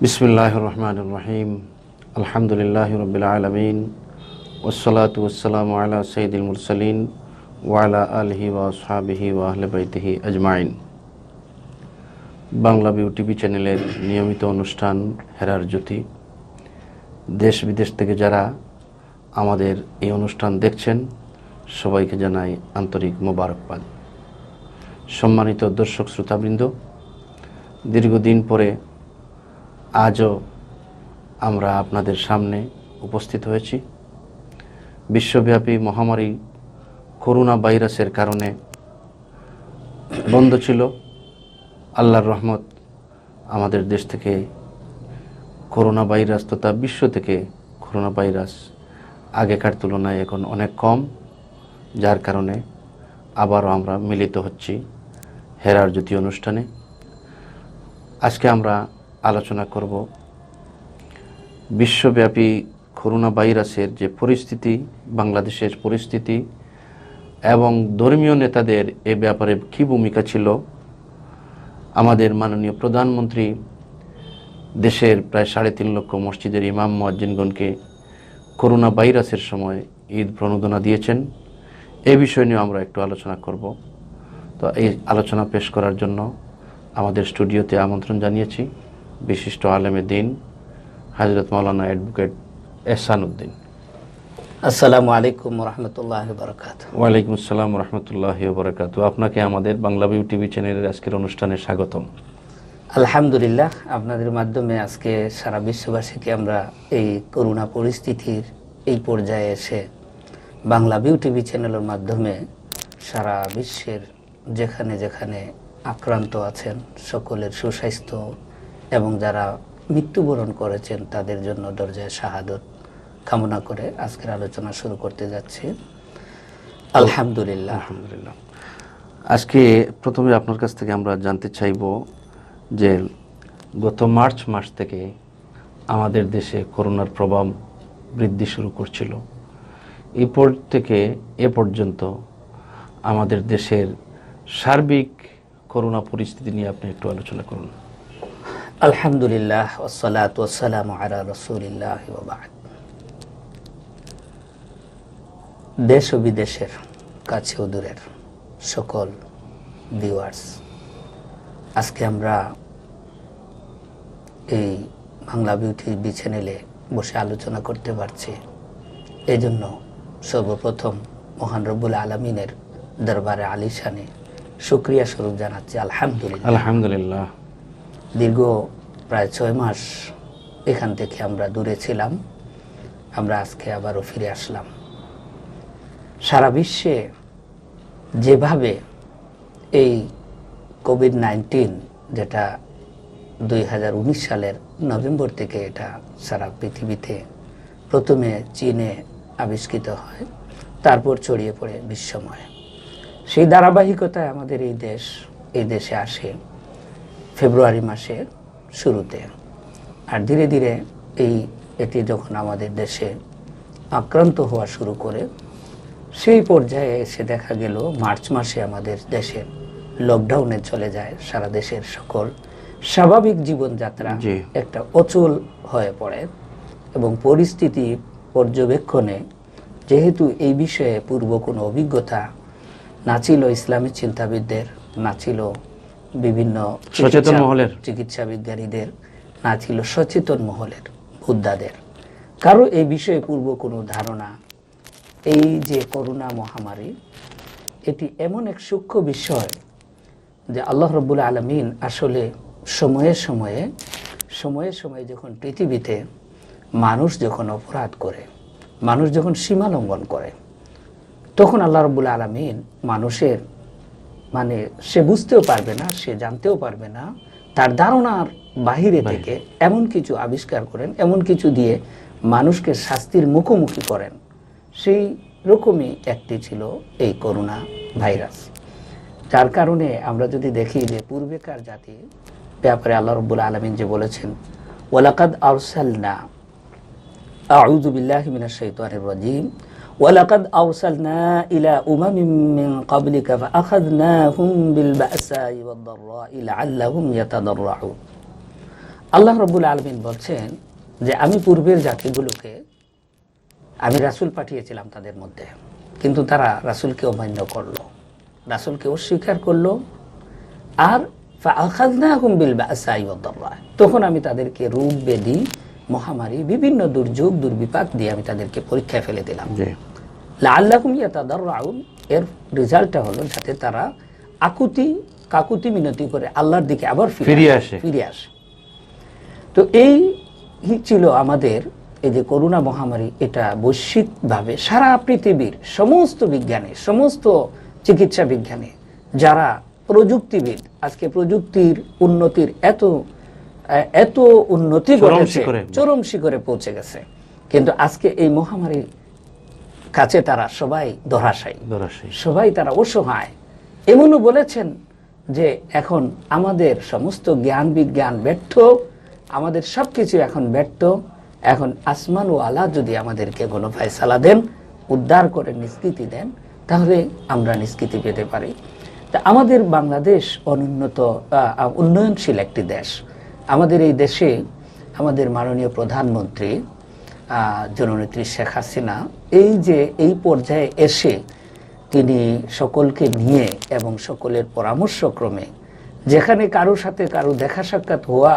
বিসমিল্লাহির রহমানির রহিম। আলহামদুলিল্লাহি রাব্বিল আলামিন ওয়াসসালাতু ওয়াসসালামু আলা সাইয়্যিদিল মুরসালিন ওয়া আলা আলিহি ওয়া আসহাবিহি ওয়া আহলি বাইতিহি আজমাইন। বাংলা ভিউ টিভি চ্যানেলের নিয়মিত অনুষ্ঠান হেরার জ্যোতি, দেশ বিদেশ থেকে যারা আমাদের এই অনুষ্ঠান দেখছেন সবাইকে জানাই আন্তরিক মোবারকবাদ। সম্মানিত দর্শক শ্রোতাবৃন্দ, দীর্ঘদিন পরে আজও আমরা আপনাদের সামনে উপস্থিত হয়েছি। বিশ্বব্যাপী মহামারী করোনা ভাইরাসের কারণে বন্ধ ছিল। আল্লাহর রহমত, আমাদের দেশ থেকে করোনা ভাইরাস তথা বিশ্ব থেকে করোনা ভাইরাস আগেকার তুলনায় এখন অনেক কম, যার কারণে আবারও আমরা মিলিত হচ্ছি হেরার জ্যোতি অনুষ্ঠানে। আজকে আমরা আলোচনা করব বিশ্বব্যাপী করোনা ভাইরাসের যে পরিস্থিতি, বাংলাদেশের পরিস্থিতি এবং ধর্মীয় নেতাদের এ ব্যাপারে কী ভূমিকা ছিল। আমাদের মাননীয় প্রধানমন্ত্রী দেশের প্রায় 3.5 লক্ষ মসজিদের ইমাম মুয়াজ্জিনগণকে করোনা ভাইরাসের সময় ঈদ প্রণোদনা দিয়েছেন। এই বিষয় নিয়ে আমরা একটু আলোচনা করব। তো এই আলোচনা পেশ করার জন্য আমাদের স্টুডিওতে আমন্ত্রণ জানিয়েছি বিশিষ্ট আলেমে দ্বীন হযরত মাওলানা অ্যাডভোকেট এহসান উদ্দিন। আসসালামু আলাইকুম ওয়া রাহমাতুল্লাহি ওয়া বারাকাতুহু। ওয়া আলাইকুম আসসালাম ওয়া রাহমাতুল্লাহি ওয়া বারাকাতুহু। আপনাকে আমাদের বাংলা ভিউ টিভি চ্যানেলের আজকের অনুষ্ঠানে স্বাগতম। আলহামদুলিল্লাহ, আপনাদের মাধ্যমে আজকে সারা বিশ্ববাসীকে আমরা এই করোনা পরিস্থিতির এই পর্যায়ে এসে বাংলা ভিউ টিভি চ্যানেলের মাধ্যমে সারা বিশ্বের যেখানে যেখানে আক্রান্ত আছেন সকলের সুস্বাস্থ্য এবং যারা মৃত্যুবরণ করেছেন তাদের জন্য দরজায় শাহাদত কামনা করে আজকের আলোচনা শুরু করতে যাচ্ছি। আলহামদুলিল্লাহ। আজকে প্রথমে আপনার কাছ থেকে আমরা জানতে চাইব যে গত মার্চ মাস থেকে আমাদের দেশে করোনার প্রভাব বৃদ্ধি শুরু করছিল। এরপর থেকে এ পর্যন্ত আমাদের দেশের সার্বিক করোনা পরিস্থিতি নিয়ে আপনি একটু আলোচনা করুন। আলহামদুলিল্লাহ ওয়াসসালাতু ওয়াসসালামু আলা রাসূলিল্লাহ ওয়া বা'দ। দেশ ও বিদেশের কাছে ও দূরের সকল ভিউয়ার্স, আজকে আমরা এই বাংলা ভিউ টিভি চ্যানেলে বসে আলোচনা করতে পারছি। এই জন্য সর্বপ্রথম মহান রব্বুল আলামিনের দরবারে আলিশানে শুকরিয়া স্বরূপ জানাচ্ছি আলহামদুলিল্লাহ। আলহামদুলিল্লাহ। দীর্ঘ প্রায় 6 মাস এখান থেকে আমরা দূরে ছিলাম, আমরা আজকে আবারও ফিরে আসলাম। সারা বিশ্বে যেভাবে এই কোভিড-19 যেটা 2019 সালের নভেম্বর থেকে এটা সারা পৃথিবীতে প্রথমে চীনে আবিষ্কৃত হয়, তারপর ছড়িয়ে পড়ে বিশ্বময়। সেই ধারাবাহিকতায় আমাদের এই দেশে আসে ফেব্রুয়ারি মাসের শুরুতে। আর ধীরে ধীরে এটি যখন আমাদের দেশে আক্রান্ত হওয়া শুরু করে, সেই পর্যায়ে এসে দেখা গেল মার্চ মাসে আমাদের দেশে লকডাউনে চলে যায়। সারা দেশের সকল স্বাভাবিক জীবনযাত্রা একটা অচল হয়ে পড়ে এবং পরিস্থিতি পর্যবেক্ষণে যেহেতু এই বিষয়ে পূর্ব কোনো অভিজ্ঞতা না ছিল ইসলামী চিন্তাবিদদের, না ছিল বিভিন্ন সচেতন মহলের চিকিৎসা বিজ্ঞানীদের, না ছিল সচেতন মহলের বুদ্ধাদের, কারো এই বিষয়ে পূর্ব কোনো ধারণা। এই যে করোনা মহামারী, এটি এমন এক সূক্ষ্ম বিষয় যে আল্লাহ রাব্বুল আলামিন আসলে সময়ে সময়ে যখন পৃথিবীতে মানুষ যখন অপরাধ করে, মানুষ যখন সীমা লঙ্ঘন করে, তখন আল্লাহ রাব্বুল আলামিন মানুষের সে বুঝতেও পারবে না, সে জানতেও পারবে না, তার ধারণার বাহিরে থেকে এমন কিছু আবিষ্কার করেন, এমন কিছু দিয়ে মানুষকে শাস্তির মুখোমুখি করেন। সেই রকমই একটি ছিল এই করোনা ভাইরাস। যার কারণে আমরা যদি দেখি যে পূর্বেকার জাতির ব্যাপারে আল্লাহ রাব্বুল আলামিন যে বলেছেন, ওয়ালাকাদ আরসালনা, আউযু বিল্লাহি মিনাশ শাইতানির রাজীম, ওয়ালাকাদ আরসালনা ইলা উমামিন মিন ক্বাবলিকা ফাআখাযনাহুম বিল বা'সাই ওয়াদ দাররাই লাআল্লাহুম ইয়াতাদাররাউন। আল্লাহ রাব্বুল আলামিন বলছেন যে আমি পূর্বের জাতিগুলোকে আমি রাসূল পাঠিয়েছিলাম তাদের মধ্যে, কিন্তু তারা রাসূলকে অমান্য করলো, রাসূলকে অস্বীকার করলো। আর ফাআখাযনাহুম বিল বাসাই ওয়াদ দাররা, তখন আমি তাদেরকে রোগ ব্যাধি মহামারী বিভিন্ন দুর্যোগ দুর্বিপাক দিয়ে আমি তাদেরকে পরীক্ষায় ফেলে দিলাম। লাআল্লাহুম ইয়াতাদাররাউন, এর রেজাল্টটা হলো যাতে তারা কাকুতি মিনতি করে আল্লাহর দিকে আবার ফিরে আসে। তো এই ছিল আমাদের এই যে করোনা মহামারী, এটা বৈশ্বিকভাবে সারা পৃথিবীর সমস্ত বিজ্ঞানী, সমস্ত চিকিৎসা বিজ্ঞানী, যারা প্রযুক্তিবিদ, আজকে প্রযুক্তির উন্নতির এত উন্নতি ঘটেছে, চরম শিখরে পৌঁছে গেছে, কিন্তু আজকে এই মহামারীর কাছে তারা সবাই ধরাশায়ী, সবাই তারা অসহায়। এমনও বলেছেন যে এখন আমাদের সমস্ত জ্ঞান বিজ্ঞান ব্যর্থ, আমাদের সবকিছু এখন ব্যর্থ, এখন আসমান ও আল্লাহ যদি আমাদেরকে কোনো ফায়সালা দেন, উদ্ধার করে নিষ্কৃতি দেন, তাহলে আমরা নিষ্কৃতি পেতে পারি। তা আমাদের বাংলাদেশ উন্নয়নশীল একটি দেশ। আমাদের এই দেশে আমাদের মাননীয় প্রধানমন্ত্রী জননেত্রী শেখ হাসিনা এই পর্যায়ে এসে তিনি সকলকে নিয়ে এবং সকলের পরামর্শক্রমে, যেখানে কারোর সাথে কারো দেখা সাক্ষাৎ হওয়া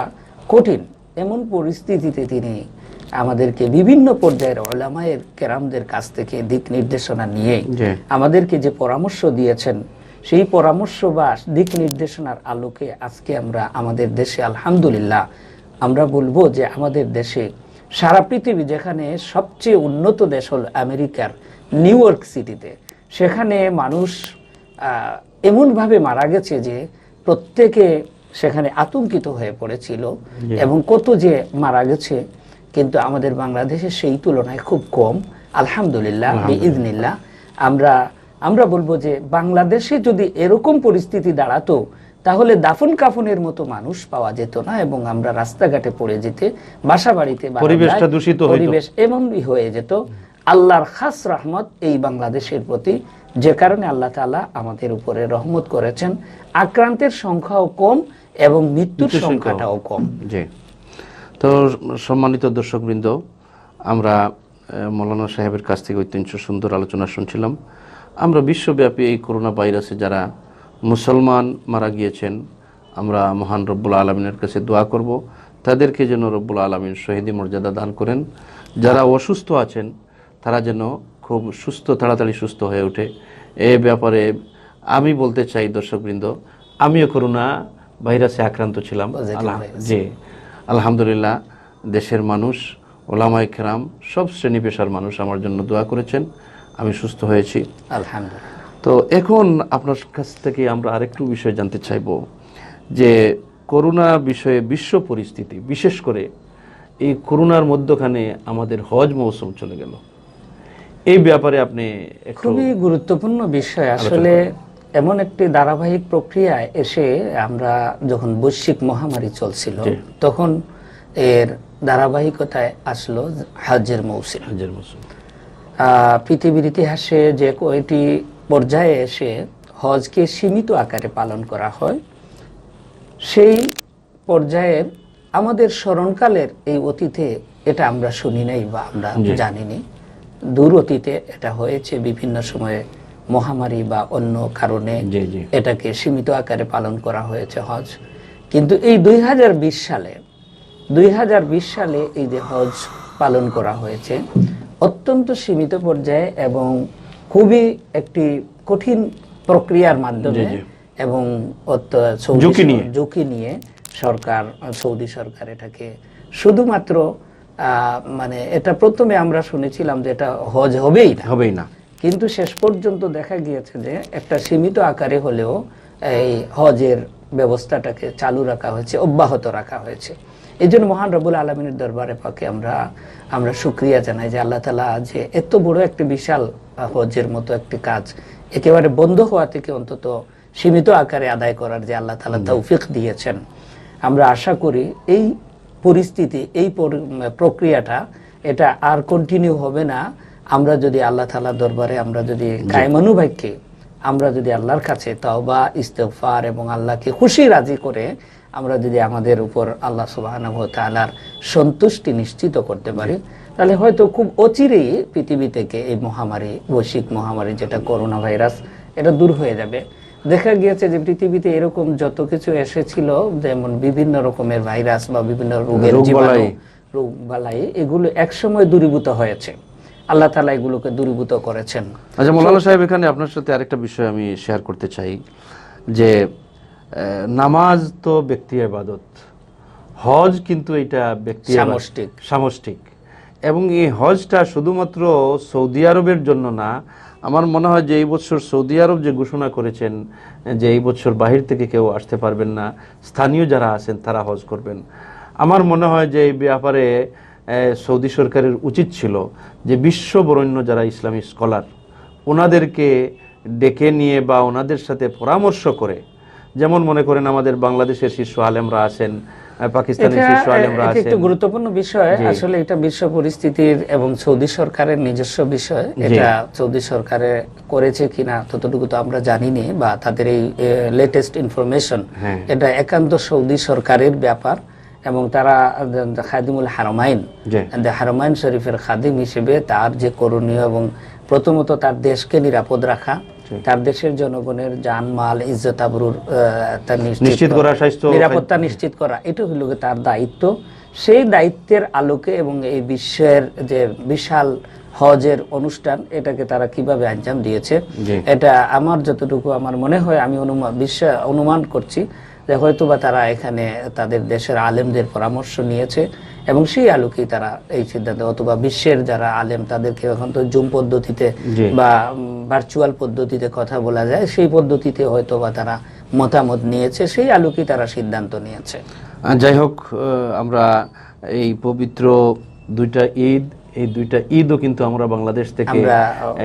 কঠিন, এমন পরিস্থিতিতে তিনি আমাদেরকে বিভিন্ন পর্যায়ের উলামায়ে কেরামদের কাছ থেকে দিক নির্দেশনা নিয়ে আমাদেরকে যে পরামর্শ দিয়েছেন, সেই পরামর্শ বা দিক নির্দেশনার আলোকে আজকে আমরা আমাদের দেশে আলহামদুলিল্লাহ আমরা বলবো যে আমাদের দেশে সারা পৃথিবী, যেখানে সবচেয়ে উন্নত দেশ হল আমেরিকার নিউ ইয়র্ক সিটিতে, সেখানে মানুষ এমনভাবে মারা গেছে যে প্রত্যেকে সেখানে আতঙ্কিত হয়ে পড়েছিল এবং কত যে মারা গেছে, কিন্তু আমাদের বাংলাদেশে সেই তুলনায় খুব কম। আলহামদুলিল্লাহ বিইজনিল্লাহ আমরা বলবো যে বাংলাদেশে যদি এরকম পরিস্থিতি দাঁড়াতো, তাহলে দাফন কাফনের মতো মানুষ পাওয়া যেত না এবং আমরা রাস্তাঘাটে পড়ে যেতে, বাসা বাড়িতে পরিবেশ এমনই হয়ে যেত। আল্লাহর খাস রহমত এই বাংলাদেশের প্রতি, যে কারণে আল্লাহ তাআলা আমাদের উপরে রহমত করেছেন, আক্রান্তের সংখ্যাও কম এবং মৃত্যুর সংখ্যাটাও কম। জি। তো সম্মানিত দর্শকবৃন্দ, আমরা মৌলানা সাহেবের কাছ থেকে অত্যন্ত সুন্দর আলোচনা শুনছিলাম। আমরা বিশ্বব্যাপী এই করোনা ভাইরাসে যারা মুসলমান মারা গিয়েছেন, আমরা মহান রব্বুল আলামিনের কাছে দোয়া করব তাদেরকে যেন রব্বুল আলামিন শহীদি মর্যাদা দান করেন। যারা অসুস্থ আছেন তারা যেন খুব তাড়াতাড়ি সুস্থ হয়ে ওঠে। এ ব্যাপারে আমি বলতে চাই দর্শকবৃন্দ, আমিও করোনা ভাইরাসে আক্রান্ত ছিলাম। জি, আলহামদুলিল্লাহ দেশের মানুষ, ওলামায়ে কেরাম, সব শ্রেণী পেশার মানুষ আমার জন্য দোয়া করেছেন, আমি সুস্থ হয়েছি আলহামদুলিল্লাহ। তো এখন আপনার কাছ থেকে আমরা আরেকটু বিষয় জানতে চাইব যে করোনা বিষয়ে বিশ্ব পরিস্থিতি, বিশেষ করে এই করোনার মধ্যখানে আমাদের হজ মৌসুম চলে গেল, এই ব্যাপারে আপনি খুবই গুরুত্বপূর্ণ বিষয়। আসলে এমন একটি ধারাবাহিক প্রক্রিয়ায় এসে আমরা যখন বৈশ্বিক মহামারী চলছিল, তখন এর ধারাবাহিকতায় আসলো হজ্জের মৌসুম। পৃথিবীর ইতিহাসে যে কয়টি পর্যায়ে এসে হজকে সীমিত আকারে পালন করা হয়, সেই পর্যায়ের আমাদের স্মরণকালের এই অতীতে এটা আমরা শুনি নাই বা আমরা জানিনি। দূর অতীতে এটা হয়েছে, বিভিন্ন সময়ে মহামারী বা অন্য কারণে এটাকে সীমিত আকারে পালন করা হয়েছে হজ। কিন্তু এই 2020 সালে এই যে হজ পালন করা হয়েছে, অত্যন্ত সীমিত পর্যায়ে এবং খুবই একটি কঠিন প্রক্রিয়ার মাধ্যমে এবং ঝুঁকি নিয়ে সৌদি সরকার এটাকে শুধুমাত্র মানে এটা প্রথমে আমরা শুনেছিলাম যে এটা হজ হবেই না, কিন্তু শেষ পর্যন্ত দেখা গিয়েছে যে একটা সীমিত আকারে হলেও এই হজের ব্যবস্থাটাকে চালু রাখা হয়েছে, অব্যাহত রাখা হয়েছে। এই জন্য মহান রব্বুল আলামিনের দরবারে পাকে আমরা শুকরিয়া জানাই যে আল্লাহ তাআলা যে এত বড় একটি বিশাল হজের মতো একটি কাজ একেবারে বন্ধ হওয়া থেকে অন্তত সীমিত আকারে আদায় করার যে আল্লাহ তাআলা তৌফিক দিয়েছেন। আমরা আশা করি এই পরিস্থিতি, এই প্রক্রিয়াটা এটা আর কন্টিনিউ হবে না। আমরা যদি আল্লাহ তাআলার দরবারে আমরা যদি কায়মানুবাক্যে আমরা যদি আল্লাহর কাছে তাওবা, ইস্তেগফার এবং আল্লাহকে খুশি রাজি করে আমরা যদি আমাদের উপর আল্লাহ সুবহানাহু ওয়া তাআলার সন্তুষ্টি নিশ্চিত করতে পারি, তাহলে হয়তো খুব অচিরেই পৃথিবী থেকে এই মহামারী, বৈশ্বিক মহামারী যেটা করোনা ভাইরাস, এটা দূর হয়ে যাবে। দেখা গিয়েছে যে পৃথিবীতে এরকম যত কিছু এসেছিল, যেমন বিভিন্ন রকমের ভাইরাস বা বিভিন্ন রোগের জীবাণু, রোগ বালাই, এগুলো একসময় দূরীভূত হয়েছে। আল্লাহ তাআলা এগুলোকে দূরীভূত করেছেন। আচ্ছা মৌলানা সাহেব, এখানে আপনার সাথে আরেকটা বিষয় আমি শেয়ার করতে চাই যে নামাজ তো ব্যক্তি ইবাদত, হজ কিন্তু এটা ব্যক্তি সামষ্টিক, এবং এই হজটা শুধুমাত্র সৌদি আরবের জন্য না। আমার মনে হয় যে এই বছর সৌদি আরব যে ঘোষণা করেছেন যে এই বছর বাহির থেকে কেউ আসতে পারবেন না, স্থানীয় যারা আছেন তারা হজ করবেন, আমার মনে হয় যে এই ব্যাপারে সৌদি সরকারের উচিত ছিল যে বিশ্ববরেণ্য যারা ইসলামী স্কলার ওনাদেরকে ডেকে নিয়ে বা ওনাদের সাথে পরামর্শ করে, যেমন মনে করেন আমাদের বাংলাদেশের শীর্ষ আলেমরা আছেন, পাকিস্তানের শীর্ষ আলেমরা আছেন। এটা গুরুত্বপূর্ণ বিষয়। আসলে এটা বিশ্ব পরিস্থিতির এবং সৌদি সরকারের নিজস্ব বিষয়। এটা সৌদি সরকারে করেছে কিনা ততটুকু তো আমরা জানি না, বা তাদের এই লেটেস্ট ইনফরমেশন, এটা একান্ত সৌদি সরকারের ব্যাপার। এবং তারা খাদিমুল হারমাইন, হারমাইন শরীফের খাদিম হিসেবে তার যে করণীয়, এবং প্রথমত তার দেশকে নিরাপদ রাখা, তার দেশের জনগণের জানমাল ইজ্জত আবরুর নিশ্চিত করা, নিরাপত্তা নিশ্চিত করা, এটা হলো তার দায়িত্ব। সেই দায়িত্বের আলোকে এবং এই বিশ্বের যে বিশাল হজের অনুষ্ঠান, এটাকে তারা কিভাবে আঞ্জাম দিয়েছে, এটা আমার যতটুকু আমার মনে হয়, আমি অনুমান করছি যে হয়তোবা তারা এখানে তাদের দেশের আলেমদের পরামর্শ নিয়েছে, এবং সেই আলোকেই তারা এই সিদ্ধান্ত, অথবা বিশ্বের যারা আলেম তাদেরকে এখন তো জুম পদ্ধতিতে বা ভার্চুয়াল পদ্ধতিতে কথা বলা যায়, সেই পদ্ধতিতে হয়তোবা তারা মতামত নিয়েছে, সেই আলোকেই তারা সিদ্ধান্ত নিয়েছে। যাই হোক, আমরা এই পবিত্র দুইটা ঈদ, এই দুইটা ঈদও কিন্তু আমরা বাংলাদেশ থেকে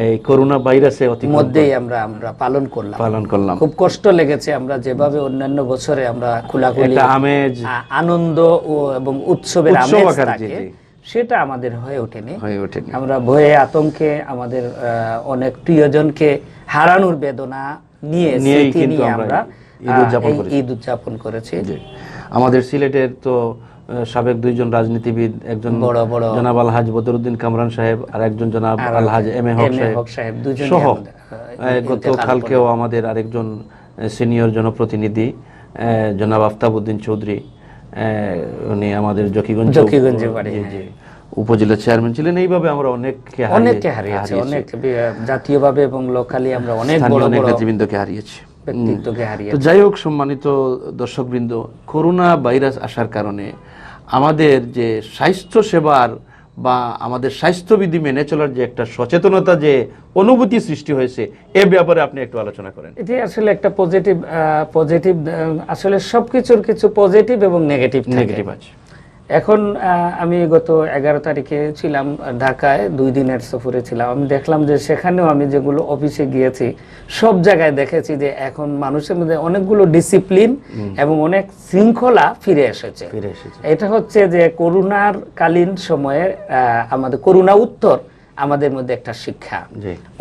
এই করোনা ভাইরাসে মধ্যেই আমরা পালন করলাম। খুব কষ্ট লেগেছে। আমরা যেভাবে অন্যান্য বছরে আমরা খোলাখুলি আমেজ, আনন্দ এবং উৎসবের আমেজ থাকে, সেটা আমাদের হয়ে ওঠেনি। আমরা ভয়ে আতঙ্কে আমাদের অনেক প্রিয়জনকে হারানোর বেদনা নিয়ে আমরা ঈদ উদযাপন করেছি। আমাদের সিলেটের তো সাবেক দুইজন রাজনীতিবিদ, একজন জনাব আলহাজ বদরুদ্দিন কামরান সাহেব আর একজন জনাব আলহাজ এম এ হক সাহেব সহ গতকালকেও আমাদের আরেকজন সিনিয়র জনপ্রতিনিধি জনাব আফতাবউদ্দিন চৌধুরী, উনি আমাদের জকিগঞ্জ উপজেলা চেয়ারম্যান ছিলেন। এইভাবে আমরা অনেককে হারিয়েছি, অনেক জাতীয়ভাবে এবং লোকালি আমরা অনেক বড় নেতৃবৃন্দকে হারিয়েছি। তো যাই হোক, সম্মানিত দর্শকবৃন্দ, করোনা ভাইরাস আসার কারণে আমাদের যে স্বাস্থ্য সেবার বা আমাদের স্বাস্থ্যবিধি মেনে চলার যে একটা সচেতনতা, যে অনুভূতি সৃষ্টি হয়েছে, এ ব্যাপারে আপনি একটু আলোচনা করেন। এটি আসলে একটা পজিটিভ আসলে সবকিছুর কিছু পজিটিভ এবং নেগেটিভ আছে। এখন আমি গত 11 তারিখে ছিলাম ঢাকায়, 2 দিনের সফরে ছিলাম। আমি দেখলাম যে সেখানেও আমি যেগুলো অফিসে গিয়েছি সব জায়গায় দেখেছি যে এখন মানুষের মধ্যে অনেকগুলো ডিসিপ্লিন এবং অনেক শৃঙ্খলা ফিরে এসেছে। এটা হচ্ছে যে করোনার কালীন সময়ে আমাদের করোনা উত্তর আমাদের মধ্যে একটা শিক্ষা,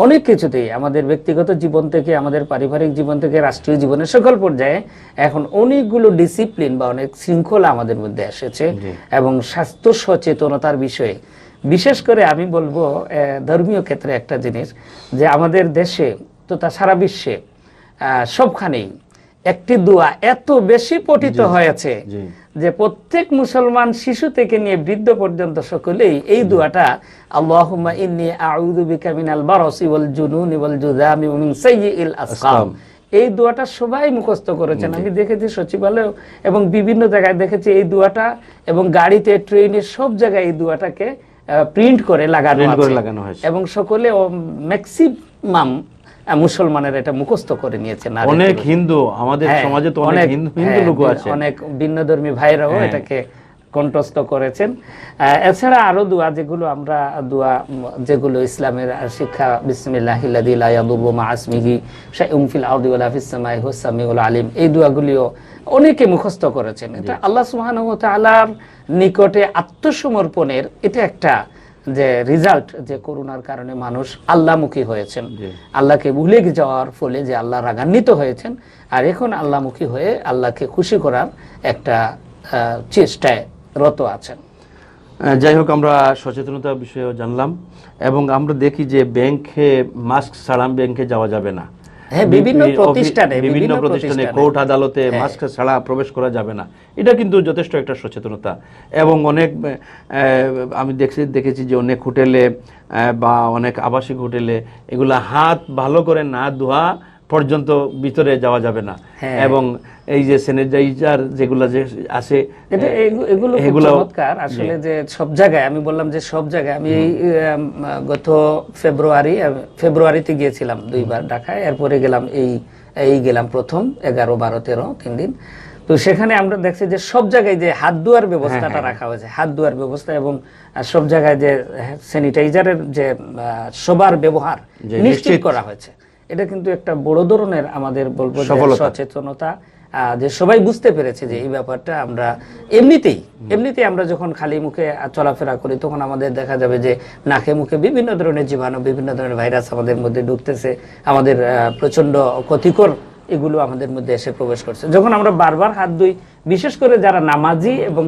অনেক কিছুতেই আমাদের ব্যক্তিগত জীবন থেকে, আমাদের পারিবারিক জীবন থেকে, রাষ্ট্রীয় জীবনের সকল পর্যায়ে এখন অনেকগুলো ডিসিপ্লিন বা অনেক শৃঙ্খলা আমাদের মধ্যে এসেছে। এবং স্বাস্থ্য সচেতনতার বিষয়ে বিশেষ করে আমি বলবো ধর্মীয় ক্ষেত্রে একটা জিনিস, যে আমাদের দেশে তথা সারা বিশ্বে সবখানেই একটি দোয়া এত বেশি পঠিত হয়েছে যে প্রত্যেক মুসলমান শিশু থেকে নিয়ে বৃদ্ধ পর্যন্ত সকলেই এই দোয়াটা, আল্লাহুম্মা ইন্নী আউযু বিকা মিনাল বারাসি ওয়াল জুনুনি ওয়াল জুযামি ওয়া মিন সাইয়্যিল আসকাম, এই দোয়াটা সবাই মুখস্থ করেছেন। আমি দেখেছি সচিবালয় এবং বিভিন্ন জায়গায় দেখেছি এই দোয়াটা, এবং গাড়িতে, ট্রেনে, সব জায়গায় এই দোয়াটাকে প্রিন্ট করে লাগানো হয়েছে, এবং সকলে ম্যাক্সিমাম মুসলমানের এটা মুখস্থ করে নিয়েছে। অনেক হিন্দু, আমাদের সমাজে তো অনেক হিন্দু লোক আছে, অনেক ভিন্নধর্মী ভাইরাও এটাকে কণ্ঠস্থ করেছেন। এছাড়া আরো দোয়া যেগুলো আমরা যেগুলো ইসলামের শিক্ষা, বিসমিল্লাহিল্লাযী লা ইয়াদুররু মা ইসমিহি শাইউন ফিল আরদি ওয়ালা ফিস সামাই হুয়াস সামিউল আলিম, এই দোয়াগুলিও অনেকে মুখস্থ করেছেন। এটা আল্লাহ সুবহানাহু ওয়া তাআলার নিকটে আত্মসমর্পণের এটা একটা যে রেজাল্ট, যে করোনার কারণে মানুষ আল্লাহমুখী হয়েছেন, জি। আল্লাহকে ভুলে যাওয়ার ফলে যে আল্লাহ রাগান্বিত হয়েছেন, আর এখন আল্লাহমুখী হয়ে আল্লাহকে খুশি করার একটা চেষ্টায় রত আছেন। যাই হোক, আমরা সচেতনতার বিষয়েও জানলাম, এবং আমরা দেখি যে ব্যাংকে মাস্ক ছাড়া ব্যাংকে যাওয়া যাবে না। হ্যাঁ, বিভিন্ন প্রতিষ্ঠানে কোর্ট আদালতে মাস্ক ছাড়া প্রবেশ করা যাবে না। এটা কিন্তু যথেষ্ট একটা সচেতনতা। এবং অনেক আমি দেখেছি যে অনেক হোটেলে বা অনেক আবাসিক হোটেলে এগুলা হাত ভালো করে না ধোয়া পর্যন্ত ভিতরে যাওয়া যাবে না। এবং এই যে স্যানিটাইজার যেগুলা যে আছে, এগুলো চমৎকার আসলে। যে সব জায়গায় আমি বললাম যে সব জায়গায় আমি গত ফেব্রুয়ারিতে গিয়েছিলাম 2 বার ঢাকায়, এরপরে গেলাম গেলাম প্রথম 11, 12, 13 3 দিন। তো সেখানে আমরা দেখছি যে সব জায়গায় যে হাত ধোয়ার ব্যবস্থাটা রাখা হয়েছে, হাত ধোয়ার ব্যবস্থা, এবং সব জায়গায় যে স্যানিটাইজারের যে সবার ব্যবহার নিশ্চিত করা হয়েছে। এটা কিন্তু একটা বড় ধরনের আমাদের বলবো সচেতনতা, যে সবাই বুঝতে পেরেছে যে এই ব্যাপারটা। আমরা এমনিতেই আমরা যখন খালি মুখে চলাফেরা করি তখন আমাদের দেখা যাবে যে নাকে মুখে বিভিন্ন ধরনের জীবাণু, বিভিন্ন ধরনের ভাইরাস আমাদের মধ্যে ঢুকতেছে, আমাদের প্রচন্ড ক্ষতিকর এগুলো আমাদের মধ্যে এসে প্রবেশ করছে। যখন আমরা বারবার হাত ধুই, বিশেষ করে যারা নামাজি এবং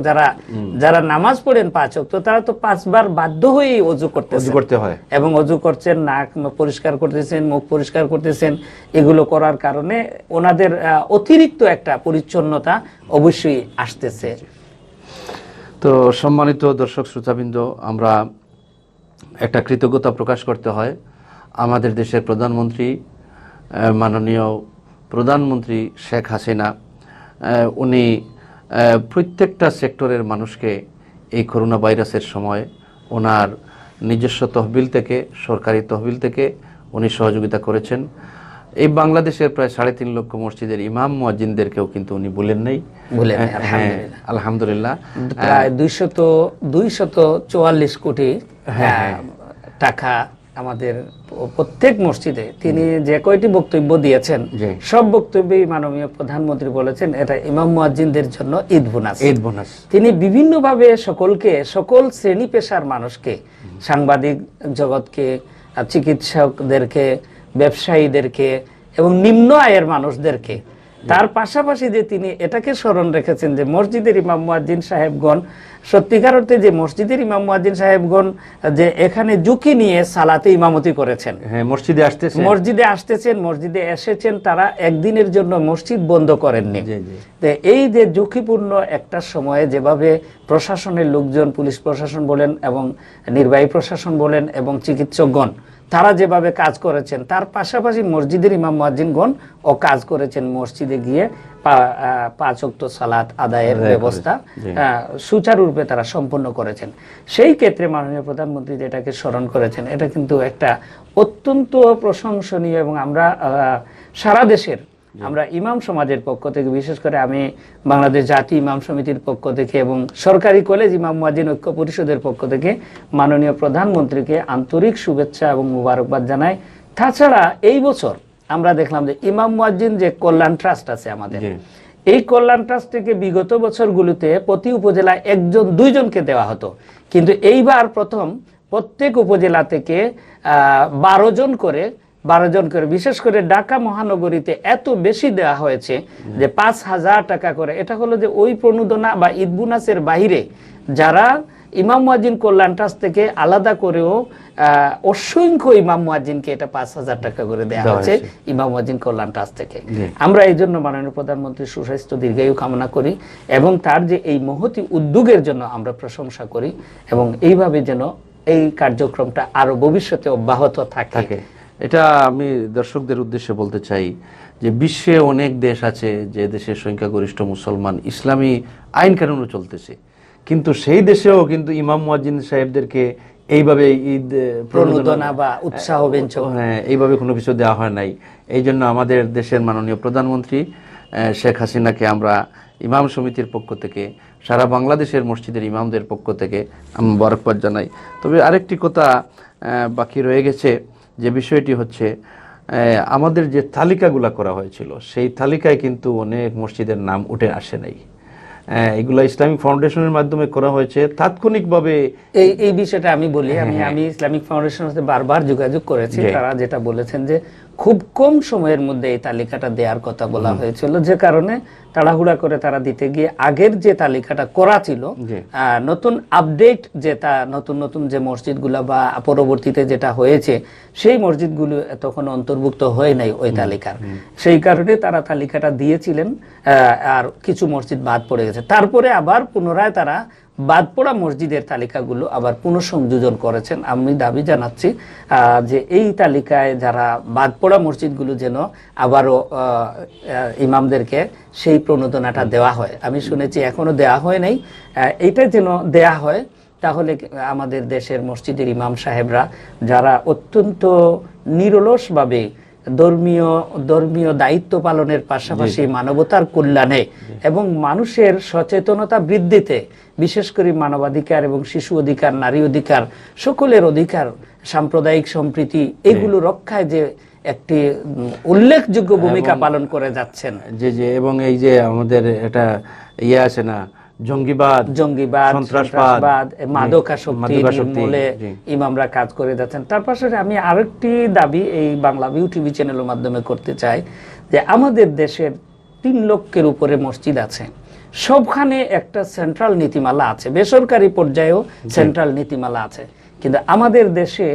যারা নামাজ পড়েন 5 ওয়াক্ত, তারা তো 5 বার বাধ্য হয়েই অজু করতে হয়, এবং অজু করছেন, নাক পরিষ্কার করতেছেন, মুখ পরিষ্কার করতেছেন। এগুলো করার কারণে ওনাদের অতিরিক্ত একটা পরিচ্ছন্নতা অবশ্যই আসতেছে। তো সম্মানিত দর্শক শ্রোতাবৃন্দ, আমরা একটা কৃতজ্ঞতা প্রকাশ করতে হয় আমাদের দেশের প্রধানমন্ত্রী, মাননীয় প্রধানমন্ত্রী শেখ হাসিনা। উনি প্রত্যেকটা সেক্টরের মানুষকে এই করোনা ভাইরাসের সময় ওনার নিজস্ব তহবিল থেকে, সরকারি তহবিল থেকে উনি সহযোগিতা করেছেন। এই বাংলাদেশের প্রায় 3.5 লক্ষ মসজিদের ইমাম মুয়াজ্জিনদেরকেও কিন্তু উনি বলেন নাই। আলহামদুলিল্লাহ, প্রায় 244 কোটি টাকা আমাদের প্রত্যেক মসজিদে তিনি যে কয়টি বক্তব্য দিয়েছেন, সব বক্তব্যেই মাননীয় প্রধানমন্ত্রী বলেছেন এটা ইমাম মুয়াজ্জিনদের জন্য ঈদ বোনাস। তিনি বিভিন্নভাবে সকল শ্রেণী পেশার মানুষকে, সাংবাদিক জগৎকে, চিকিৎসকদেরকে, ব্যবসায়ীদেরকে এবং নিম্ন আয়ের মানুষদেরকে, তার পাশাপাশি যে তিনি এটাকে স্মরণ রেখেছেন যে মসজিদের ইমাম মুয়াজ্জিন সাহেবগণ, সত্যিকার অর্থে যে মসজিদের ইমাম মুয়াজ্জিন সাহেবগণ যে এখানে ঝুঁকি নিয়ে সালাতে ইমামতি করেছেন, মসজিদে আসতেছেন, মসজিদে এসেছেন, তারা একদিনের জন্য মসজিদ বন্ধ করেননি। এই যে ঝুঁকিপূর্ণ একটা সময়ে যেভাবে প্রশাসনের লোকজন, পুলিশ প্রশাসন বলেন এবং নির্বাহী প্রশাসন বলেন এবং চিকিৎসকগণ, তারা যেভাবে কাজ করেছেন, তার পাশাপাশি মসজিদের ইমাম মুয়াজ্জিনগণ ও কাজ করেছেন, মসজিদে গিয়ে 5 ওয়াক্ত সালাত আদায়ের ব্যবস্থা সুচারুরূপে তারা সম্পন্ন করেছেন। সেই ক্ষেত্রে মাননীয় প্রধানমন্ত্রী যেটাকে স্মরণ করেছেন, এটা কিন্তু একটা অত্যন্ত প্রশংসনীয়। এবং আমরা সারা দেশের আমরা ইমাম সমাজের পক্ষ থেকে, বিশেষ করে আমি বাংলাদেশ জাতীয় ইমাম সমিতির পক্ষ থেকে এবং সরকারি কলেজ ইমাম মুয়াজ্জিন ঐক্য পরিষদের পক্ষ থেকে মাননীয় প্রধানমন্ত্রীকে আন্তরিক শুভেচ্ছা এবং মুবারকবাদ জানাই। তাছাড়া এই বছর আমরা দেখলাম যে ইমাম মুয়াজ্জিন যে কল্যাণ ট্রাস্ট আছে আমাদের, এই কল্যাণ ট্রাস্ট থেকে বিগত বছরগুলোতে প্রতি উপজেলায় 1-2 জনকে দেওয়া হতো, কিন্তু এইবার প্রথম প্রত্যেক উপজেলা থেকে 12 জন করে, বিশেষ করে ঢাকা মহানগরীতে এত বেশি দেওয়া হয়েছে যে 5,000 টাকা করে। এটা হলো যে ওই প্রণোদনা বা ঈদ বোনাসের বাহিরে যারা ইমাম মুয়াজ্জিন কল্যাণ ট্রাস্ট থেকে আলাদা করেও অসংখ্য ইমাম মুয়াজ্জিনকে এটা 5,000 টাকা করে দেওয়া হয়েছে ইমাম মুয়াজ্জিন কল্যাণ ট্রাস্ট থেকে। আমরা এই জন্য মাননীয় প্রধানমন্ত্রীর সুস্বাস্থ্য দীর্ঘায়ু কামনা করি এবং তার যে এই মহতি উদ্যোগের জন্য আমরা প্রশংসা করি, এবং এইভাবে যেন এই কার্যক্রমটা আরো ভবিষ্যতে অব্যাহত থাকে। এটা আমি দর্শকদের উদ্দেশ্যে বলতে চাই যে বিশ্বে অনেক দেশ আছে যে দেশের সংখ্যাগরিষ্ঠ মুসলমান, ইসলামী আইন কানুনও চলতেছে, কিন্তু সেই দেশেও কিন্তু ইমাম মুয়াজ্জিন সাহেবদেরকে এইভাবে ঈদ প্রণোদনা বা উৎসাহ ব্যঞ্জক এইভাবে কোনো কিছু দেওয়া হয় নাই। এই জন্য আমাদের দেশের মাননীয় প্রধানমন্ত্রী শেখ হাসিনাকে আমরা ইমাম সমিতির পক্ষ থেকে, সারা বাংলাদেশের মসজিদের ইমামদের পক্ষ থেকে আমি মুবারকবাদ জানাই। তবে আরেকটি কথা বাকি রয়ে গেছে, যে বিষয়টি হচ্ছে আমাদের যে তালিকাগুলো করা হয়েছিল সেই তালিকায় কিন্তু অনেক মসজিদের নাম উঠে আসে নাই। এগুলা ইসলামিক ফাউন্ডেশনের মাধ্যমে করা হয়েছে তাৎক্ষণিকভাবে। এই বিষয়টা আমি বলি, আমি ইসলামিক ফাউন্ডেশনের সাথে বারবার যোগাযোগ করেছি। তারা যেটা বলেছেন যে খুব কম সময়ের মধ্যে এই তালিকাটা দেওয়ার কথা বলা হয়েছিল, যে কারণে তাড়াহুড়া করে তারা দিতে গিয়ে আগের যে তালিকাটা করা ছিল, নতুন আপডেট যেটা নতুন নতুন যে মসজিদগুলো বা পরবর্তীতে যেটা হয়েছে সেই মসজিদগুলো তখন অন্তর্ভুক্ত হয় নাই ওই তালিকার। সেই কারণে তারা তালিকাটা দিয়েছিলেন, আর কিছু মসজিদ বাদ পড়ে গেছে। তারপরে আবার পুনরায় তারা বাদ পড়া মসজিদের তালিকাগুলো আবার পুনঃসংযোজন করেছেন। আমি দাবি জানাচ্ছি যে এই তালিকায় যারা বাদ পড়া মসজিদগুলো যেন আবারও ইমামদেরকে সেই প্রণোদনাটা দেওয়া হয়। আমি শুনেছি এখনো দেওয়া হয় নাই, এইটা যেন দেয়া হয়। তাহলে আমাদের দেশের মসজিদের ইমাম সাহেবরা যারা অত্যন্ত নিরলসভাবে ধর্মীয় দায়িত্ব পালনের পাশাপাশি মানবতার কল্যাণে এবং মানুষের সচেতনতা বৃদ্ধিতে, বিশেষ করে মানবাধিকার এবং শিশু অধিকার, নারী অধিকার, সকলের অধিকার, সাম্প্রদায়িক সম্প্রীতি, এগুলো রক্ষায় যে একটি উল্লেখযোগ্য ভূমিকা পালন করে যাচ্ছেন। এবং এই যে আমাদের এটা আছে না, জঙ্গিবাদ, সন্ত্রাসবাদ, মাদকাসক্তি নির্মূলে ইমামরা কাজ করে যাচ্ছেন। তার পাশাপাশি আমি আরেকটি দাবি এই বাংলা ভিউ টিভি চ্যানেলের মাধ্যমে করতে চাই যে আমাদের দেশের 3 লক্ষের উপরে মসজিদ আছে, সবখানে একটা সেন্ট্রাল নীতিমালা আছে, বেসরকারি পর্যায়েও সেন্ট্রাল নীতিমালা আছে, কিন্তু আমাদের দেশে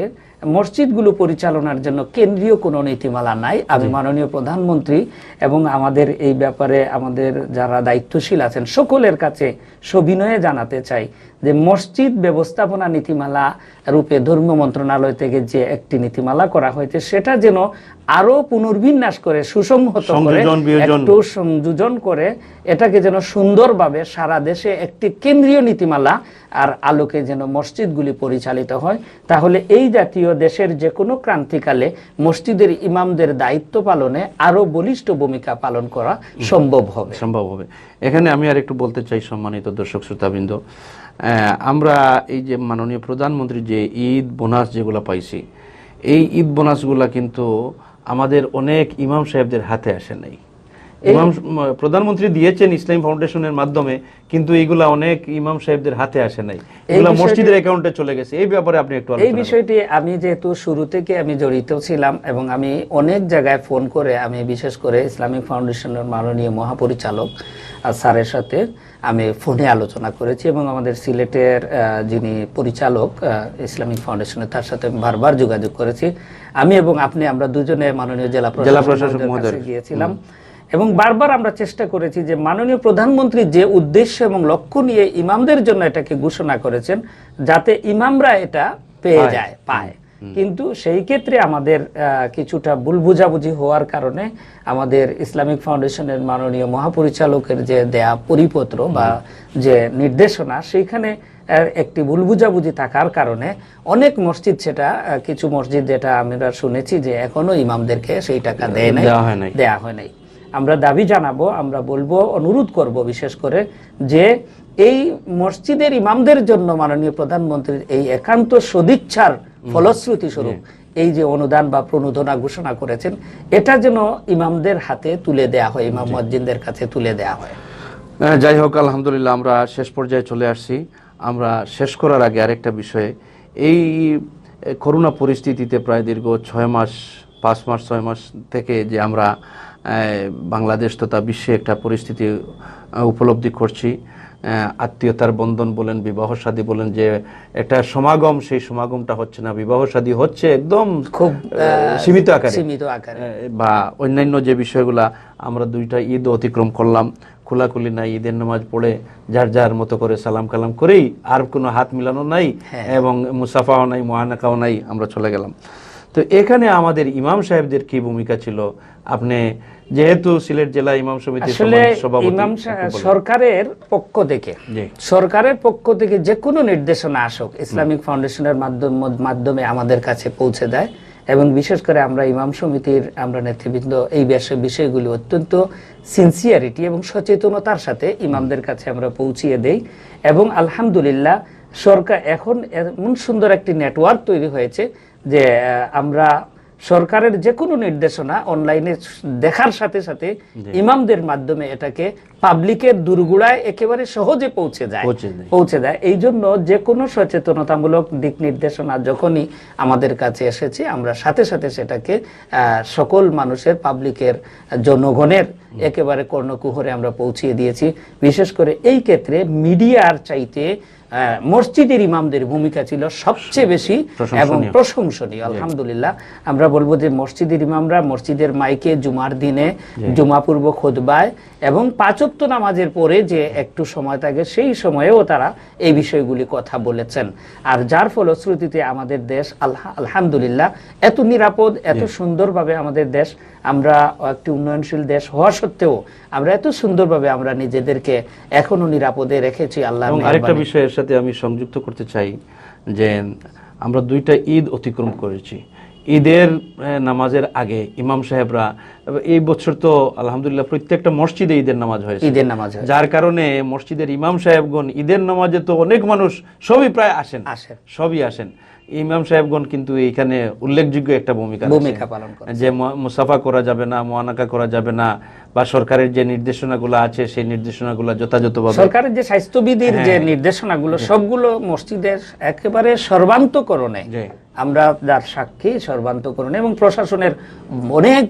মসজিদগুলো পরিচালনার জন্য কেন্দ্রীয় কোনো নীতিমালা নাই। আমি মাননীয় প্রধানমন্ত্রী এবং আমাদের এই ব্যাপারে আমাদের যারা দায়িত্বশীল আছেন সকলের কাছে সবিনয়ে জানাতে চাই যে মসজিদ ব্যবস্থাপনা নীতিমালা রূপে ধর্ম মন্ত্রণালয় থেকে যে একটি নীতিমালা করা হয়েছে সেটা যেন আরো পুনর্বিন্যাস করে সুসংহত করে একটু সংযোজন করে এটাকে যেন সুন্দরভাবে সারা দেশে একটি কেন্দ্রীয় নীতিমালা আর আলোকে যেন মসজিদগুলি পরিচালিত হয়। তাহলে এই জাতীয় দেশের যে কোনো ক্রান্তিকালে মসজিদের ইমামদের দায়িত্ব পালনে আরো বলিষ্ঠ ভূমিকা পালন করা সম্ভব হবে। এখানে আমি আর একটু বলতে চাই, সম্মানিত দর্শক শ্রোতাবৃন্দ, আমরা এই যে মাননীয় প্রধানমন্ত্রী যে ঈদ বোনাস যেগুলো পাইছি, এই ঈদ বোনাসগুলা কিন্তু আমাদের অনেক ইমাম সাহেবদের হাতে আসে নাই। ইমাম প্রধানমন্ত্রী দিয়েছেন ইসলাম ফাউন্ডেশনের মাধ্যমে, কিন্তু এইগুলা অনেক ইমাম সাহেবদের হাতে আসে নাই, এগুলা মসজিদের অ্যাকাউন্টে চলে গেছে। এই ব্যাপারে আপনি একটু এই বিষয়টি আমি যেহেতু শুরু থেকে আমি জড়িত ছিলাম এবং আমি অনেক জায়গায় ফোন করে আমি বিশেষ করে ইসলামিক ফাউন্ডেশনের মাননীয় মহাপরিচালক স্যারের সাথে আমি ফোনে আলোচনা করেছি এবং আমাদের সিলেটের যিনি পরিচালক ইসলামিক ফাউন্ডেশনের তার সাথে বারবার যোগাযোগ করেছি। আমি এবং আপনি আমরা দুজনে মাননীয় জেলা প্রশাসক মহোদয়ের গিয়েছিলাম এবং বারবার আমরা চেষ্টা করেছি যে মাননীয় প্রধানমন্ত্রী যে উদ্দেশ্য এবং লক্ষ্য নিয়ে ইমামদের জন্য এটাকে ঘোষণা করেছেন যাতে ইমামরা এটা পায়। কিন্তু সেই ক্ষেত্রে আমাদের কিছুটা ভুল বুঝাবুঝি হওয়ার কারণে আমাদের ইসলামিক ফাউন্ডেশনের মাননীয় মহাপরিচালকের যে দেয়া পরিপত্র বা যে নির্দেশনা সেইখানে একটি ভুল বুঝাবুঝি থাকার কারণে অনেক মসজিদ, সেটা কিছু মসজিদ যেটা আমরা শুনেছি যে এখনো ইমামদেরকে সেই টাকা দেয়া হয় নাই। আমরা দাবি জানাবো, আমরা বলবো, অনুরোধ করব বিশেষ করে যে এই মসজিদের ইমামদের জন্য মাননীয় প্রধানমন্ত্রীর এই একান্ত সদিচ্ছার ফলশ্রুতি স্বরূপ এই যে অনুদান বা প্রণোদনা ঘোষণা করেছেন এটা যেন ইমামদের হাতে তুলে দেয়া হয়, ইমাম মুয়াজ্জিনদের কাছে তুলে দেয়া হয়। যাই হোক, আলহামদুলিল্লাহ আমরা শেষ পর্যায়ে চলে আসছি। আমরা শেষ করার আগে আরেকটা বিষয়ে, এই করোনা পরিস্থিতিতে প্রায় দীর্ঘ 6 মাস 5 মাস 6 মাস থেকে যে আমরা বাংলাদেশ তথা বিশ্বে একটা পরিস্থিতি উপলব্ধি করছি, আত্মীয়তার বন্ধন বলেন, বিবাহ শাদী বলেন, যে একটা সমাগম, সেই সমাগমটা হচ্ছে না, বিবাহ শাদী হচ্ছে একদম খুব সীমিত আকারে বা অন্যান্য যে বিষয়গুলা, আমরা 2টা ঈদ অতিক্রম করলাম, খোলাখুলি নাই, ঈদের নামাজ পড়ে যার যার মতো করে সালাম কালাম করেই, আর কোনো হাত মিলানো নাই এবং মুসাফাও নাই, মুআনাকাও নাই, আমরা চলে গেলাম। তো এখানে আমাদের ইমাম সাহেবদের কি ভূমিকা ছিল? আপনি যেহেতু সিলেট জেলা ইমাম সমিতির সভাপতি, সরকারের পক্ষ থেকে যে কোনো নির্দেশনা আসুক ইসলামিক ফাউন্ডেশনের মাধ্যমে আমাদের কাছে পৌঁছে দেয় এবং বিশেষ করে আমরা ইমাম সমিতির আমরা নেতৃবৃন্দ এই বিষয়গুলি অত্যন্ত সিনসিয়ারিটি এবং সচেতনতার সাথে ইমামদের কাছে আমরা পৌঁছিয়ে দেই এবং আলহামদুলিল্লাহ সরকার এখন এমন সুন্দর একটি নেটওয়ার্ক তৈরি হয়েছে যে আমরা সরকারের যে কোনো নির্দেশনা অনলাইনে দেখার সাথে সাথে ইমামদের মাধ্যমে এটাকে পাবলিকের দুর্গুড়ায় একেবারে সহজে পৌঁছে দেয়। এই জন্য যে কোনো সচেতনতামূলক দিক নির্দেশনা যখনই আমাদের কাছে এসেছে, আমরা সাথে সাথে সেটাকে সকল মানুষের, পাবলিকের, জনগণের একেবারে কর্ণকুহরে আমরা পৌঁছিয়ে দিয়েছি। বিশেষ করে এই ক্ষেত্রে মিডিয়ার চাইতে মসজিদের ইমামদের ভূমিকা ছিল সবচেয়ে বেশি এবং প্রশংসনীয়। আলহামদুলিল্লাহ, আমরা বলবো যে মসজিদের ইমামরা মসজিদের মাইকে জুমার দিনে জুমা পূর্ব খুতবায় এবং 5 ওয়াক্ত নামাজের পরে যে একটু সময় থাকে সেই সময়েও তারা এই বিষয়গুলি কথা বলেছেন। আর যার ফলশ্রুতিতে আমাদের দেশ আলহামদুলিল্লাহ এত নিরাপদ, এত সুন্দরভাবে আমাদের দেশ, আমরা একটি উন্নয়নশীল দেশ হওয়া সত্ত্বেও আমরা এত সুন্দরভাবে আমরা নিজেদেরকে এখনো নিরাপদে রেখেছি। আল্লাহ। আরেকটা বিষয়ের সাথে আমি সংযুক্ত করতে চাই যে আমরা 2টা ঈদ অতিক্রম করেছি। ঈদের নামাজের আগে ইমাম সাহেবরা, এই বছর তো আলহামদুলিল্লাহ প্রত্যেকটা মসজিদে ঈদের নামাজ হয়েছে, যার কারণে মসজিদের ইমাম সাহেবগণ ঈদের নামাজে তো অনেক মানুষ সবই প্রায় সবই আসেন। ইমাম সাহেবগণ কিন্তু এইখানে উল্লেখযোগ্য একটা ভূমিকা পালন করে, যে মুসাফা করা যাবে না, মুআনাকা করা যাবে না, বা সরকারের যে নির্দেশনাগুলো আছে সেই নির্দেশনাগুলো যথাযথভাবে, সরকারের যে স্বাস্থ্যবিধির যে নির্দেশনাগুলো সবগুলো মসজিদের একেবারে সর্বান্তকরণে আমরা যার সাক্ষী, সর্বান্তকরণে। এবং প্রশাসনের অনেক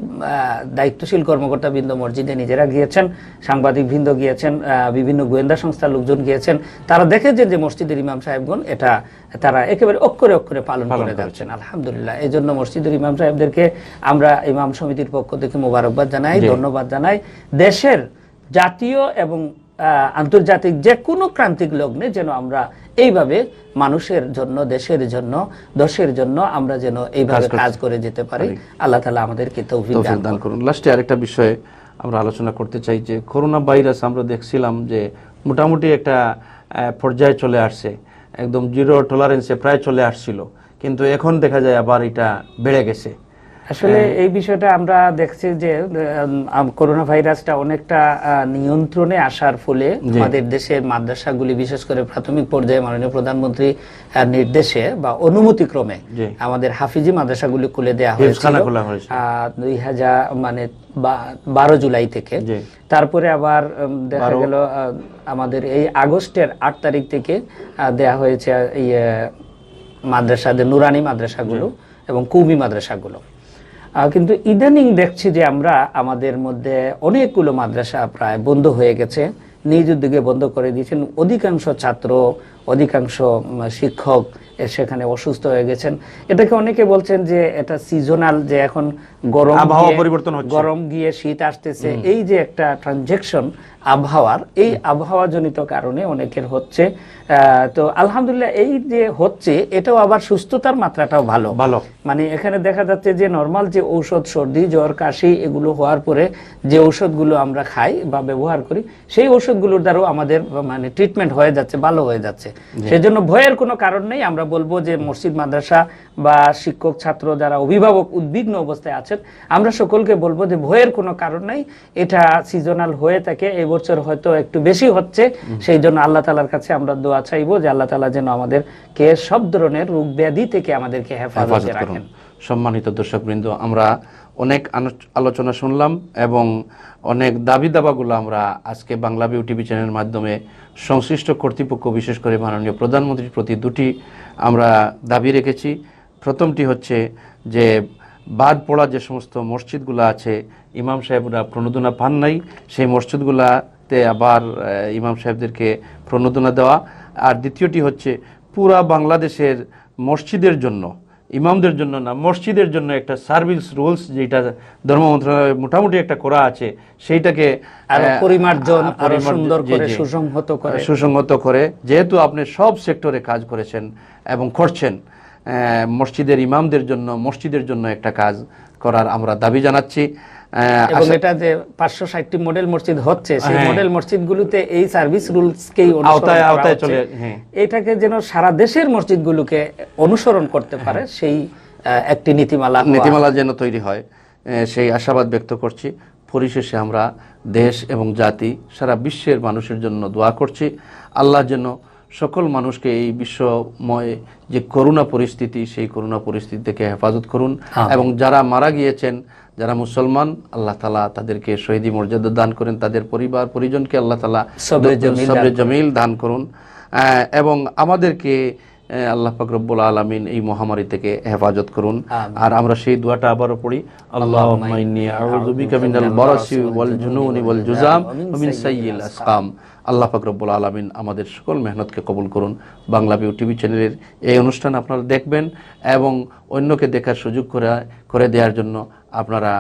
দায়িত্বশীল কর্মকর্তা বৃন্দ মসজিদে নিজেরা গিয়েছেন, সাংবাদিক বৃন্দ গিয়েছেন, বিভিন্ন গোয়েন্দা সংস্থার লোকজন গিয়েছেন। তারা দেখেছেন যে মসজিদের ইমাম সাহেবগণ এটা তারা একেবারে অক্ষরে অক্ষরে পালন করে যাচ্ছেন। আলহামদুলিল্লাহ, এই জন্য মসজিদের ইমাম সাহেবদেরকে আমরা ইমাম সমিতির পক্ষ থেকে মোবারকবাদ জানাই, ধন্যবাদ জানাই। দেশের জাতীয় এবং আন্তর্জাতিক যে কোনো ক্রান্তিক লগ্নে যেন আমরা এইভাবে মানুষের জন্য, দেশের জন্য, দশের জন্য আমরা যেন এইভাবে কাজ করে যেতে পারি। আল্লাহ তাআলা আমাদেরকে তৌফিক দান করুন। লাস্টে আরেকটা বিষয়ে আমরা আলোচনা করতে চাই যে করোনা ভাইরাস আমরা দেখছিলাম যে মোটামুটি একটা পর্যায়ে চলে আসছে, একদম জিরো টলারেন্সে প্রায় চলে আসছিল, কিন্তু এখন দেখা যায় আবার এটা বেড়ে গেছে। আসলে এই বিষয়টা আমরা দেখছি যে করোনা ভাইরাসটা অনেকটা নিয়ন্ত্রণে আসার ফলে আমাদের দেশের মাদ্রাসাগুলি, বিশেষ করে প্রাথমিক পর্যায়ে মাননীয় প্রধানমন্ত্রী নির্দেশে বা অনুমতি ক্রমে আমাদের হাফিজি মাদ্রাসাগুলি খুলে দেওয়া হয়েছিল 12 জুলাই থেকে। তারপরে আবার দেখা গেল আমাদের এই আগস্টের 8 তারিখ থেকে দেয়া হয়েছে মাদ্রাসাদের, নুরানি মাদ্রাসাগুলো এবং কওমি মাদ্রাসাগুলো। কিন্তু ইদানিং দেখছি যে আমরা আমাদের মধ্যে অনেকগুলো মাদ্রাসা প্রায় বন্ধ হয়ে গেছে, নিজ উদ্যোগে বন্ধ করে দিয়েছেন। অধিকাংশ ছাত্র, অধিকাংশ শিক্ষক সেখানে অসুস্থ হয়ে গেছেন। এটাকে অনেকে বলছেন যে এটা সিজনাল, যে এখন গরম গিয়ে শীত আসতেছে, এই যে একটা ট্রানজেকশন আবহাওয়ার, এই আবহাওয়াজনিত কারণে অনেকের হচ্ছে। তো আলহামদুলিল্লাহ এই যে হচ্ছে এটাও আবার সুস্থতার মাত্রাটাও ভালো। মানে এখানে দেখা যাচ্ছে যে নরমাল যে ঔষধ, সর্দি, জ্বর, কাশি এগুলো হওয়ার পরে যে ঔষধগুলো আমরা খাই বা ব্যবহার করি, সেই ঔষধগুলোর দ্বারাও আমাদের মানে ট্রিটমেন্ট হয়ে যাচ্ছে, ভালো হয়ে যাচ্ছে। সেজন্য ভয়ের কোনো কারণ নেই। আমরা বলবো যে মসজিদ, মাদ্রাসা বা শিক্ষক, ছাত্র, যারা অভিভাবক উদ্বিগ্ন অবস্থায় আছেন, আমরা সকলকে বলবো যে ভয়ের কোনো কারণ নাই। এটা সিজনাল হয়ে থাকে, এই বছর হয়তো একটু বেশি হচ্ছে, সেই জন্য আল্লাহ তাআলার কাছে আমরা দোয়া চাইবো যে আল্লাহ তাআলা যেন আমাদেরকে সব ধরনের রোগ ব্যাধি থেকে আমাদেরকে হেফাজতে রাখেন। সম্মানিত দর্শকবৃন্দ, আমরা অনেক আলোচনা শুনলাম এবং অনেক দাবি দাবাগুলো আমরা আজকে বাংলা ভিউ টিভি চ্যানেলের মাধ্যমে সংশ্লিষ্ট কর্তৃপক্ষ, বিশেষ করে মাননীয় প্রধানমন্ত্রীর প্রতি 2টি আমরা দাবি রেখেছি। প্রথমটি হচ্ছে যে বাদ পড়া যে সমস্ত মসজিদগুলো আছে, ইমাম সাহেবরা প্রণোদনা পান নাই, সেই মসজিদগুলাতে আবার ইমাম সাহেবদেরকে প্রণোদনা দেওয়া। আর দ্বিতীয়টি হচ্ছে পুরা বাংলাদেশের মসজিদের জন্য, ইমামদের জন্য না, মসজিদের জন্য একটা সার্ভিস রুলস, যেটা ধর্ম মন্ত্রণালয় মোটামুটি একটা করা আছে, সেইটাকে পরিমার্জন, সুসংহত করে, যেহেতু আপনি সব সেক্টরে কাজ করেছেন এবং করছেন, মসজিদের ইমামদের জন্য, মসজিদের জন্য একটা কাজ করার আমরা দাবি জানাচ্ছি। এবং এটা যে 560টি মডেল মসজিদ হচ্ছে, সেই মডেল মসজিদগুলোতে এই সার্ভিস রুলসকেই আওতায় চলে, এটাকে যেন সারা দেশের মসজিদগুলোকে অনুসরণ করতে পারে, সেই একটি নীতিমালা যেন তৈরি হয়, সেই আশাবাদ ব্যক্ত করছি। পরিশেষে আমরা দেশ এবং জাতি, সারা বিশ্বের মানুষের জন্য দোয়া করছি, আল্লাহ যেন সকল মানুষকে এই বিশ্বময় যে করোনা পরিস্থিতি, সেই করোনা পরিস্থিতি থেকে হেফাজত করুন। এবং যারা মারা গিয়েছেন, যারা মুসলমান, আল্লাহ তাআলা তাদেরকে শহীদি মর্যাদা দান করেন, তাদের পরিবার পরিজনকে আল্লাহ তাআলা সবরে জামিল দান করুন, এবং আমাদেরকে আল্লাহ পাক রব্বুল আলামিন এই মহামারী থেকে হেফাজত করুন। আর আমরা সেই দোয়াটা আবারও পড়ি, আল্লাহুম্মা ইন্নী আউযু বিকা মিনাল বারাসি ওয়াল জুনুনি ওয়াল জুযাম ওয়া মিন সাইয়্যিল আসকাম। আল্লাহ পাক রব্বুল আলামিন আমাদের সকল মেহনতকে কবুল করুন। বাংলা ভিউ টিভি চ্যানেলের এই অনুষ্ঠান আপনারা দেখবেন এবং অন্যকে দেখার সুযোগ করে দেওয়ার জন্য আপনারা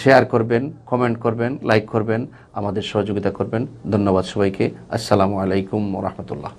শেয়ার করবেন, কমেন্ট করবেন, লাইক করবেন, আমাদের সহযোগিতা করবেন। ধন্যবাদ সবাইকে। আসসালামু আলাইকুম ওয়া রাহমাতুল্লাহ।